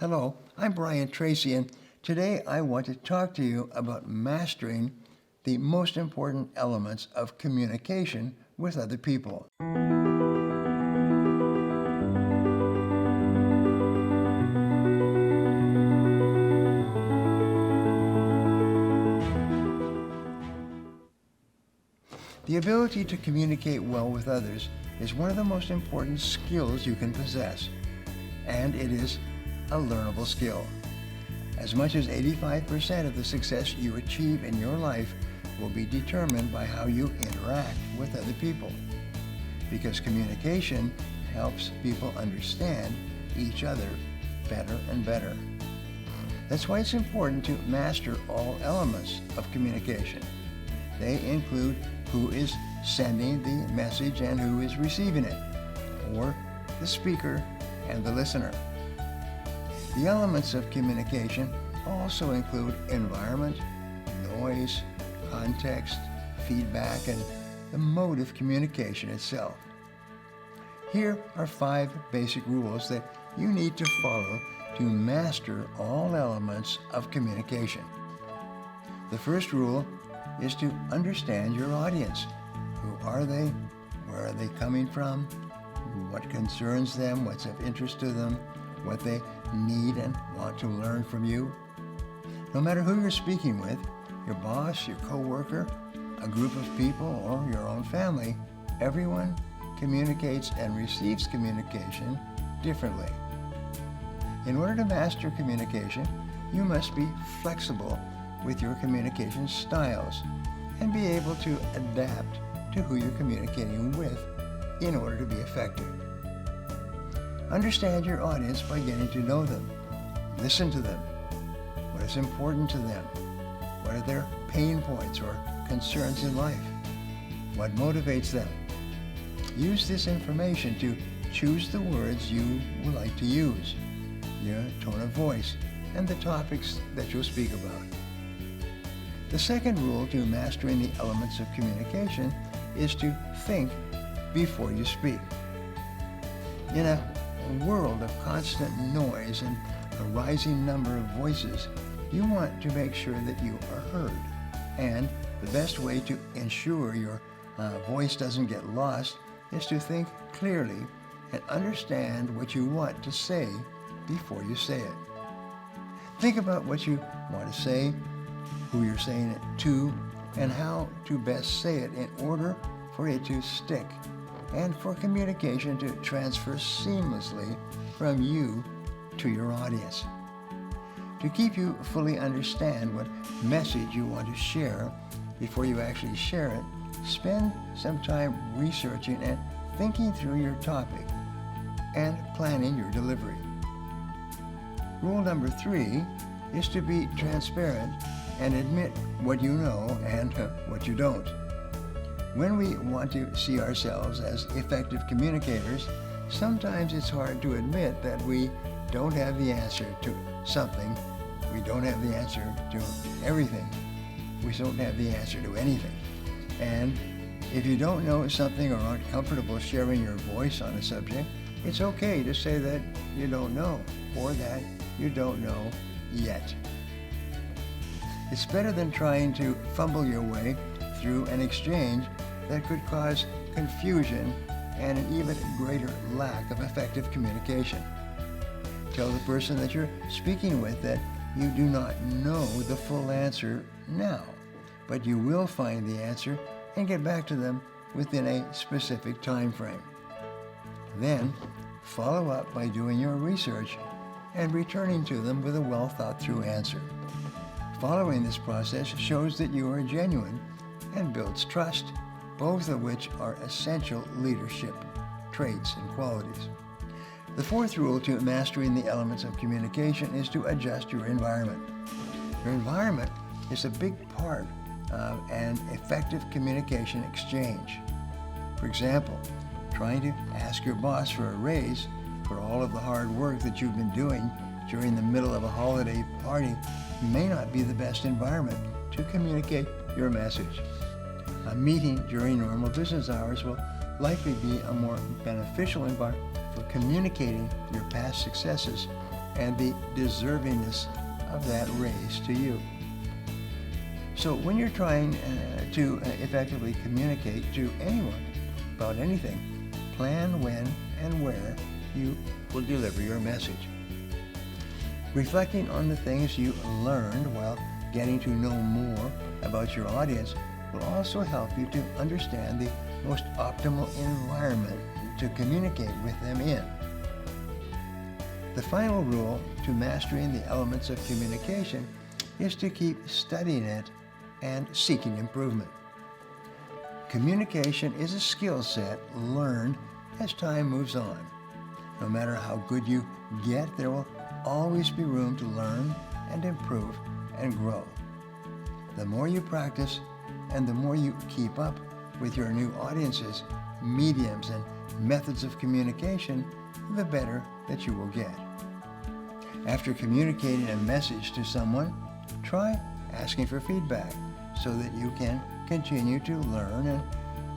Hello, I'm Brian Tracy, and today I want to talk to you about mastering the most important elements of communication with other people. The ability to communicate well with others is one of the most important skills you can possess, and it is a learnable skill. As much as 85% of the success you achieve in your life will be determined by how you interact with other people, because communication helps people understand each other better and better. That's why it's important to master all elements of communication. They include who is sending the message and who is receiving it, or the speaker and the listener. The elements of communication also include environment, noise, context, feedback, and the mode of communication itself. Here are 5 basic rules that you need to follow to master all elements of communication. The first rule is to understand your audience. Who are they? Where are they coming from? What concerns them? What's of interest to them? What they need and want to learn from you. No matter who you're speaking with, your boss, your coworker, a group of people, or your own family, everyone communicates and receives communication differently. In order to master communication, you must be flexible with your communication styles and be able to adapt to who you're communicating with in order to be effective. Understand your audience by getting to know them. Listen to them. What is important to them? What are their pain points or concerns in life? What motivates them? Use this information to choose the words you would like to use, your tone of voice, and the topics that you'll speak about. The second rule to mastering the elements of communication is to think before you speak. In a world of constant noise and a rising number of voices, you want to make sure that you are heard. And the best way to ensure your voice doesn't get lost is to think clearly and understand what you want to say before you say it. Think about what you want to say, who you're saying it to, and how to best say it in order for it to stick and for communication to transfer seamlessly from you to your audience. To keep you fully understand what message you want to share before you actually share it, spend some time researching and thinking through your topic and planning your delivery. Rule number 3 is to be transparent and admit what you know and what you don't. When we want to see ourselves as effective communicators, sometimes it's hard to admit that we don't have the answer to something. We don't have the answer to everything. We don't have the answer to anything. And if you don't know something or aren't comfortable sharing your voice on a subject, it's okay to say that you don't know or that you don't know yet. It's better than trying to fumble your way through an exchange that could cause confusion and an even greater lack of effective communication. Tell the person that you're speaking with that you do not know the full answer now, but you will find the answer and get back to them within a specific time frame. Then, follow up by doing your research and returning to them with a well thought through answer. Following this process shows that you are genuine and builds trust, both of which are essential leadership traits and qualities. The fourth rule to mastering the elements of communication is to adjust your environment. Your environment is a big part of an effective communication exchange. For example, trying to ask your boss for a raise for all of the hard work that you've been doing during the middle of a holiday party may not be the best environment to communicate your message. A meeting during normal business hours will likely be a more beneficial environment for communicating your past successes and the deservingness of that raise to you. So when you're trying to effectively communicate to anyone about anything, plan when and where you will deliver your message. Reflecting on the things you learned while getting to know more about your audience will also help you to understand the most optimal environment to communicate with them in. The final rule to mastering the elements of communication is to keep studying it and seeking improvement. Communication is a skill set learned as time moves on. No matter how good you get, there will always be room to learn and improve and grow. The more you practice and the more you keep up with your new audiences, mediums, and methods of communication, the better that you will get. After communicating a message to someone, try asking for feedback so that you can continue to learn and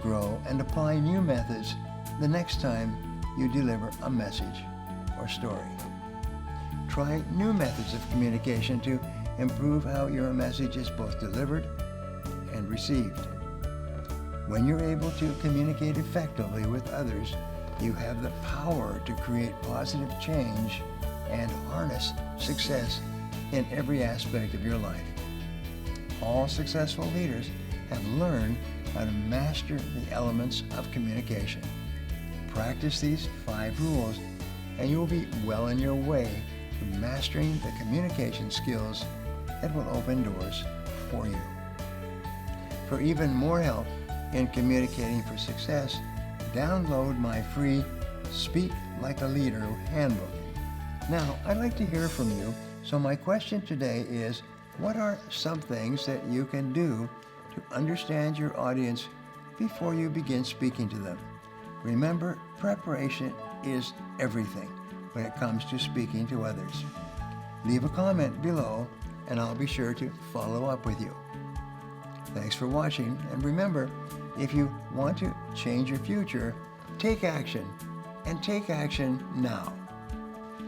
grow and apply new methods the next time you deliver a message or story. Try new methods of communication to improve how your message is both delivered and received. When you're able to communicate effectively with others, you have the power to create positive change and harness success in every aspect of your life. All successful leaders have learned how to master the elements of communication. Practice these 5 rules and you will be well on your way to mastering the communication skills that will open doors for you. For even more help in communicating for success, download my free Speak Like a Leader Handbook. Now, I'd like to hear from you, so my question today is, what are some things that you can do to understand your audience before you begin speaking to them? Remember, preparation is everything when it comes to speaking to others. Leave a comment below and I'll be sure to follow up with you. Thanks for watching, and remember, if you want to change your future, take action, and take action now.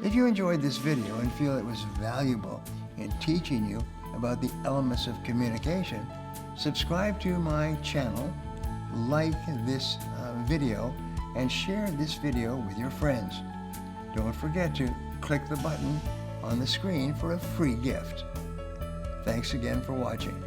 If you enjoyed this video and feel it was valuable in teaching you about the elements of communication, subscribe to my channel, like this video, and share this video with your friends. Don't forget to click the button on the screen for a free gift. Thanks again for watching.